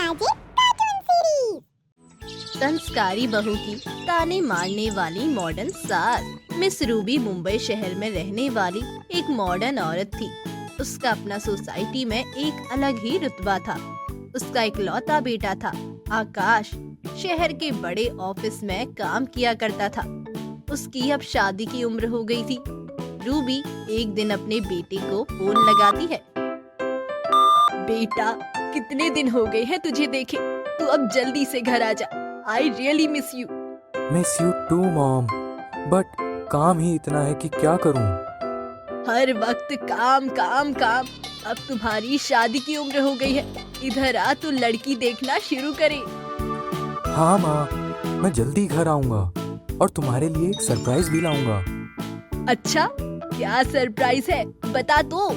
Magic cartoon series. संस्कारी बहू की ताने मारने वाली मॉडर्न सास। मिस रूबी मुंबई शहर में रहने वाली एक मॉडर्न औरत थी। उसका अपना सोसाइटी में एक अलग ही रुतबा था। उसका इकलौता बेटा था आकाश, शहर के बड़े ऑफिस में काम किया करता था। उसकी अब शादी की उम्र हो गई थी। रूबी एक दिन अपने बेटे को फोन लगाती है। बेटा, कितने दिन हो गए हैं तुझे देखे, तू अब जल्दी से घर आ जा। I really miss you. Miss you too mom, but काम ही इतना है कि क्या करूं? हर वक्त काम काम काम। अब तुम्हारी शादी की उम्र हो गई है, इधर आ, तू लड़की देखना शुरू करे। हाँ माँ, मैं जल्दी घर आऊंगा और तुम्हारे लिए एक सरप्राइज भी लाऊंगा। अच्छा, क्या सरप्राइज है, बता तो।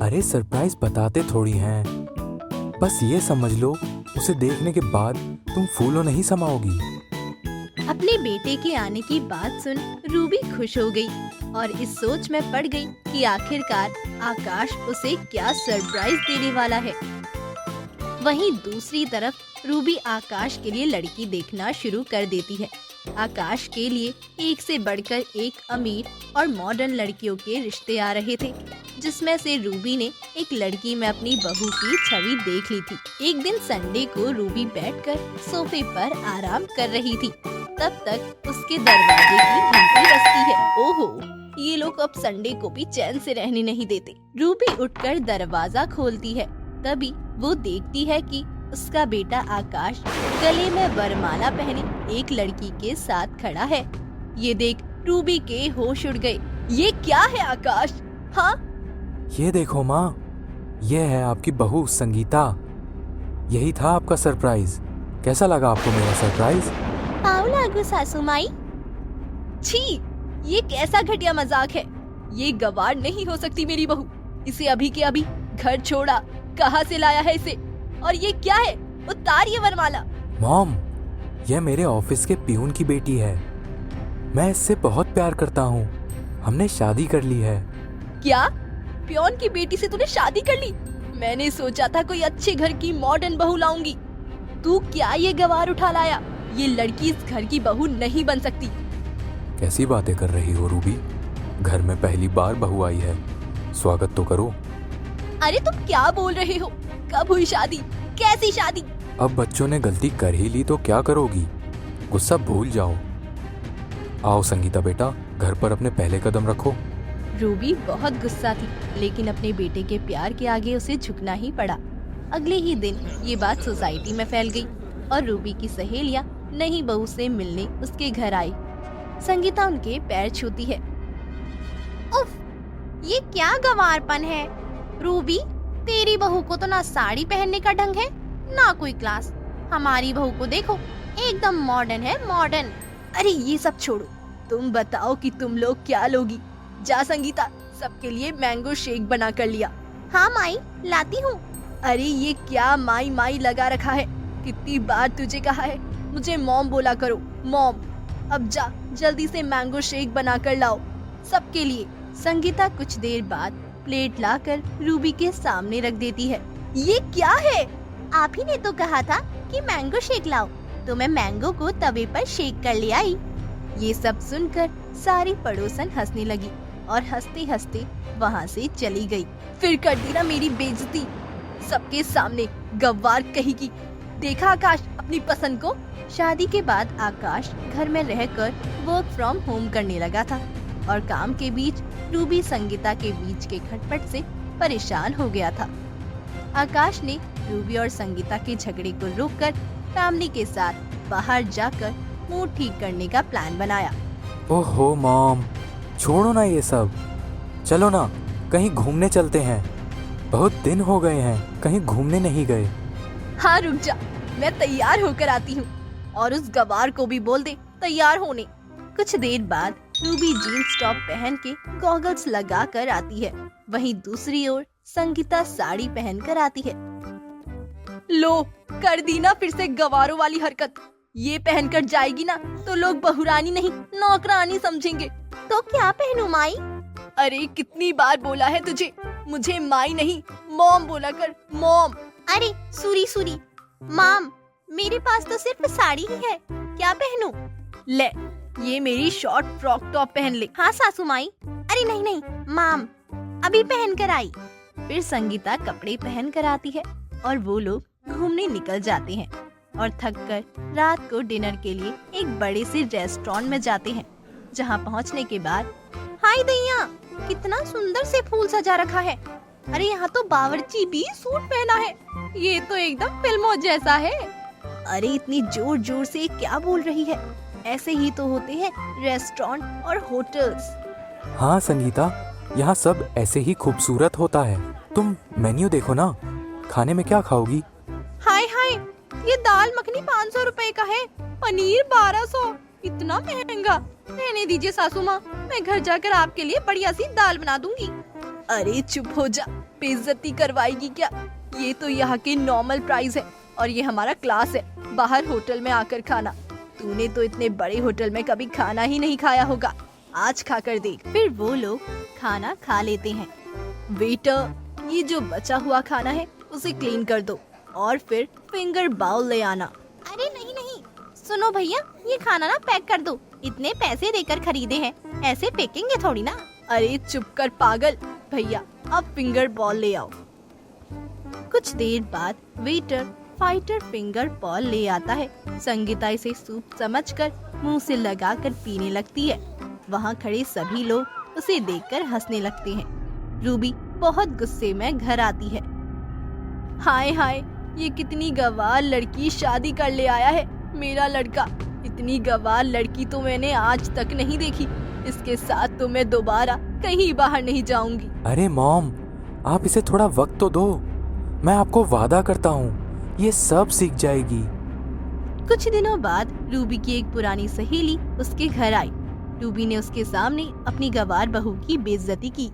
अरे सरप्राइज बताते थोड़ी हैं, बस ये समझ लो उसे देखने के बाद तुम फूलों नहीं समाओगी। अपने बेटे के आने की बात सुन रूबी खुश हो गई और इस सोच में पड़ गई कि आखिरकार आकाश उसे क्या सरप्राइज देने वाला है। वहीं दूसरी तरफ रूबी आकाश के लिए लड़की देखना शुरू कर देती है। आकाश के लिए एक से बढ़कर एक अमीर और मॉडर्न लड़कियों के रिश्ते आ रहे थे, जिसमें से रूबी ने एक लड़की में अपनी बहू की छवि देख ली थी। एक दिन संडे को रूबी बैठकर सोफे पर आराम कर रही थी, तब तक उसके दरवाजे की घंटी बजती है। ओहो, ये लोग अब संडे को भी चैन से रहने नहीं देते। रूबी उठकर दरवाजा खोलती है, तभी वो देखती है कि उसका बेटा आकाश गले में वरमाला पहने एक लड़की के साथ खड़ा है। ये देख रूबी के होश उड़ गए। ये क्या है आकाश? हाँ, ये देखो माँ, ये है आपकी बहू संगीता। यही था आपका सरप्राइज। कैसा लगा आपको मेरा सरप्राइज? पाऊ लागू सासू माई। छी, ये कैसा घटिया मजाक है। ये गवार नहीं हो सकती मेरी बहू। इसे अभी के अभी घर छोड़ा। कहाँ से लाया है इसे? और ये क्या है? उतार ये वरमाला। मॉम, ये मेरे ऑफिस के पियून की बेटी है। मैं इससे बहुत प्यार करता हूँ। हमने शादी कर ली है। क्या? पियोन की बेटी से तूने शादी कर ली? मैंने सोचा था कोई अच्छे घर की मॉडर्न बहू लाऊंगी। तू क्या ये गवार उठा लाया? ये लड़की इस घर की बहू नहीं बन सकती। कैसी बातें कर रही हो रूबी? घर में पहली बार बहू आई है, स्वागत तो करो। अरे तुम क्या बोल रहे हो? कब हुई शादी? कैसी शादी? अब बच्चों ने गलती कर ही ली तो क्या करोगी? गुस्सा भूल जाओ। आओ संगीता बेटा, घर पर अपने पहले कदम रखो। रूबी बहुत गुस्सा थी, लेकिन अपने बेटे के प्यार के आगे उसे झुकना ही पड़ा। अगले ही दिन ये बात सोसाइटी में फैल गई और रूबी की सहेलियां नई बहू से मिलने उसके घर आई। संगीता उनके पैर छूती है। उफ, ये क्या गंवारपन है? रूबी, तेरी बहू को तो ना साड़ी पहनने का ढंग है, ना कोई क्लास। हमारी बहू को देखो, एकदम मॉडर्न है, मॉडर्न। अरे ये सब छोड़ो, तुम बताओ कि तुम लोग क्या लोगी? जा संगीता, सबके लिए मैंगो शेक बना कर लिया। हाँ माई, लाती हूँ। अरे ये क्या माई माई लगा रखा है? कितनी बार तुझे कहा है मुझे मॉम बोला करो, मॉम। अब जा, जल्दी से मैंगो शेक बना कर लाओ सबके लिए। संगीता कुछ देर बाद प्लेट लाकर रूबी के सामने रख देती है। ये क्या है? आप ही ने तो कहा था कि मैंगो शेक लाओ, तो मैं मैंगो को तवे पर शेक कर ले आई। ये सब सुनकर सारी पड़ोसन हंसने लगी और हंसते हंसते वहाँ से चली गई। फिर कर दी ना मेरी बेइज्जती सबके सामने, गव्वार कहेगी। देखा आकाश अपनी पसंद को? शादी के बाद आकाश घर में रहकर वर्क फ्रॉम होम करने लगा था और काम के बीच रूबी संगीता के बीच के खटपट से परेशान हो गया था। आकाश ने रूबी और संगीता के झगड़े को रोककर फैमिली के साथ बाहर जाकर मूड ठीक करने का प्लान बनाया। ओहो मॉम, छोड़ो ना ये सब। चलो ना, कहीं घूमने चलते हैं। बहुत दिन हो गए हैं कहीं घूमने नहीं गए। हाँ रुक जा, मैं तैयार होकर आती हूँ और उस गवार को भी बोल दे तैयार होने। कुछ देर बाद रूबी जीन्स टॉप पहन के गॉगल्स लगा कर आती है। वहीं दूसरी ओर संगीता साड़ी पहन कर आती है। लो, कर दी ना फिर से गवारों वाली हरकत। ये पहनकर जाएगी ना तो लोग बहुरानी नहीं नौकरानी समझेंगे। तो क्या पहनूं माई? अरे कितनी बार बोला है तुझे, मुझे माई नहीं मॉम बोला कर, मॉम। अरे सूरी सूरी, माम, मेरे पास तो सिर्फ साड़ी ही है, क्या पहनूं? ले, ये मेरी शॉर्ट फ्रॉक टॉप पहन ले। हाँ सासू माई। अरे नहीं नहीं माम, अभी पहन कर आई। फिर संगीता कपड़े पहन कर आती है और वो लोग घूमने निकल जाते हैं और थक कर रात को डिनर के लिए एक बड़े से रेस्टोरेंट में जाते हैं, जहाँ पहुँचने के बाद हाय दैया, कितना सुंदर से फूल सजा रखा है। अरे यहाँ तो बावर्ची भी सूट पहना है, ये तो एकदम फिल्मों जैसा है। अरे इतनी जोर जोर से क्या बोल रही है? ऐसे ही तो होते हैं रेस्टोरेंट और होटल्स। हाँ संगीता, यहाँ सब ऐसे ही खूबसूरत होता है। तुम मेन्यू देखो ना, खाने में क्या खाओगी? हाय हाय, ये दाल मखनी 500 रुपए का है, पनीर 1200, इतना महंगा। रहने दीजिए सासू माँ, मैं घर जाकर आपके लिए बढ़िया सी दाल बना दूंगी। अरे चुप हो जा, बेइज्जती करवाएगी क्या? ये तो यहाँ की नॉर्मल प्राइस है और ये हमारा क्लास है, बाहर होटल में आकर खाना। तूने तो इतने बड़े होटल में कभी खाना ही नहीं खाया होगा, आज खा कर देख। फिर वो लोग खाना खा लेते हैं। वेटर, ये जो बचा हुआ खाना है उसे क्लीन कर दो और फिर फिंगर बाउल ले आना। अरे नहीं नहीं, सुनो भैया, ये खाना ना पैक कर दो, इतने पैसे देकर खरीदे हैं, ऐसे फेंकेंगे थोड़ी ना। अरे चुप कर पागल, भैया अब फिंगर बॉल ले आओ। कुछ देर बाद वेटर फाइटर फिंगर बॉल ले आता है। संगीता इसे सूप समझकर मुंह से लगाकर पीने लगती है। वहाँ खड़े सभी लोग उसे देखकर हंसने लगते हैं। रूबी बहुत गुस्से में घर आती है। हाय हाय, ये कितनी गवार लड़की शादी कर ले आया है मेरा लड़का। इतनी गवार लड़की तो मैंने आज तक नहीं देखी। इसके साथ तो मैं दोबारा कहीं बाहर नहीं जाऊंगी। अरे मॉम, आप इसे थोड़ा वक्त तो दो। मैं आपको वादा करता हूँ ये सब सीख जाएगी। कुछ दिनों बाद रूबी की एक पुरानी सहेली उसके घर आई। रूबी ने उसके सामने अपनी गवार बहू की बेइज्जती की।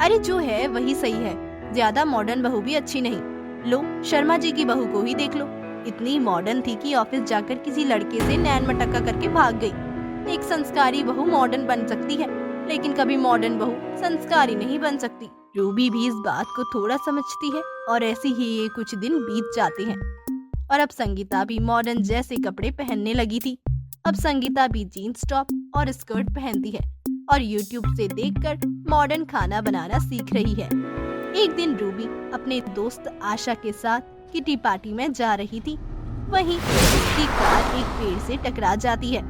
अरे जो है वही सही है, ज्यादा मॉडर्न बहू भी अच्छी नहीं। लो, शर्मा जी की बहू को ही देख लो, इतनी मॉडर्न थी कि ऑफिस जाकर किसी लड़के से नैन मटक्का करके भाग गई। एक संस्कारी बहू मॉडर्न बन सकती है, लेकिन कभी मॉडर्न बहू संस्कारी नहीं बन सकती। रूबी भी इस बात को थोड़ा समझती है और ऐसे ही ये कुछ दिन बीत जाते हैं और अब संगीता भी मॉडर्न जैसे कपड़े पहनने लगी थी। अब संगीता भी जीन्स टॉप और स्कर्ट पहनती है और YouTube से देखकर मॉडर्न खाना बनाना सीख रही है। एक दिन रूबी अपने दोस्त आशा के साथ किटी पार्टी में जा रही थी। वहीं उसकी कार एक पेड़ से टकरा जाती है।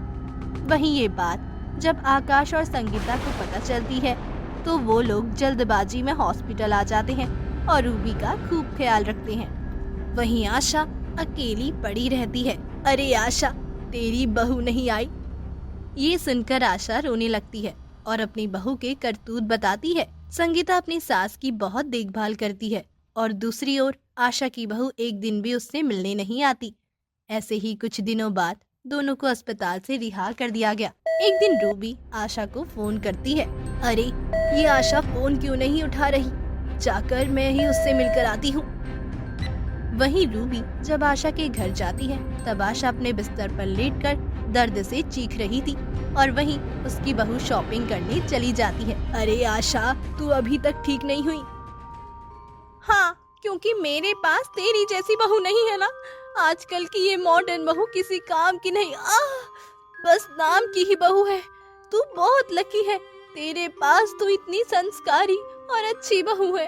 वहीं ये बात जब आकाश और संगीता को पता चलती है तो वो लोग जल्दबाजी में हॉस्पिटल आ जाते हैं और रूबी का खूब ख्याल रखते हैं। वहीं आशा अकेली पड़ी रहती है। अरे आशा, तेरी बहू नहीं आई। ये सुनकर आशा रोने लगती है और अपनी बहू के करतूत बताती है। संगीता अपनी सास की बहुत देखभाल करती है और दूसरी ओर आशा की बहू एक दिन भी उससे मिलने नहीं आती। ऐसे ही कुछ दिनों बाद दोनों को अस्पताल से रिहा कर दिया गया। एक दिन रूबी आशा को फोन करती है। अरे ये आशा फोन क्यों नहीं उठा रही? जाकर मैं ही उससे मिलकर आती हूँ। वहीं रूबी जब आशा के घर जाती है तब आशा अपने बिस्तर पर लेटकर दर्द से चीख रही थी और वहीं उसकी बहू शॉपिंग करने चली जाती है। अरे आशा, तू अभी तक ठीक नहीं हुई? हाँ, क्योंकि मेरे पास तेरी जैसी बहू नहीं है ना। आजकल की ये मॉडर्न बहू किसी काम की नहीं, बस नाम की ही बहू है। तू बहुत लकी है, तेरे पास तो इतनी संस्कारी और अच्छी बहू है।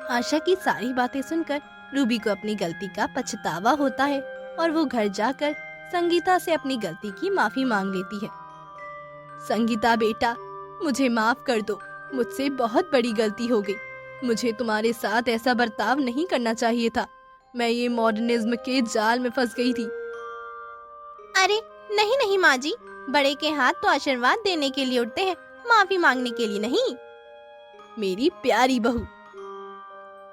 आशा की सारी बातें सुनकर रूबी को अपनी गलती का पछतावा होता है और वो घर जाकर संगीता से अपनी गलती की माफी मांग लेती है। संगीता बेटा, मुझे माफ कर दो, मुझसे बहुत बड़ी गलती हो गई। मुझे तुम्हारे साथ ऐसा बर्ताव नहीं करना चाहिए था। मैं ये मॉडर्निज्म के जाल में फंस गई थी। अरे नहीं नहीं माँ जी, बड़े के हाथ तो आशीर्वाद देने के लिए उठते हैं, माफी मांगने के लिए नहीं। मेरी प्यारी बहू।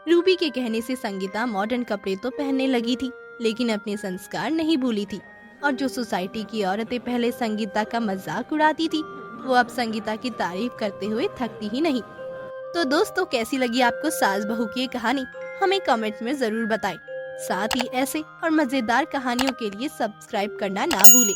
रूबी के कहने से संगीता मॉडर्न कपड़े तो पहनने लगी थी, लेकिन अपने संस्कार नहीं भूली थी और जो सोसाइटी की औरतें पहले संगीता का मजाक उड़ाती थी वो अब संगीता की तारीफ करते हुए थकती ही नहीं। तो दोस्तों, कैसी लगी आपको सास बहू की ये कहानी? हमें कमेंट में जरूर बताएं। साथ ही ऐसे और मजेदार कहानियों के लिए सब्सक्राइब करना ना भूलें।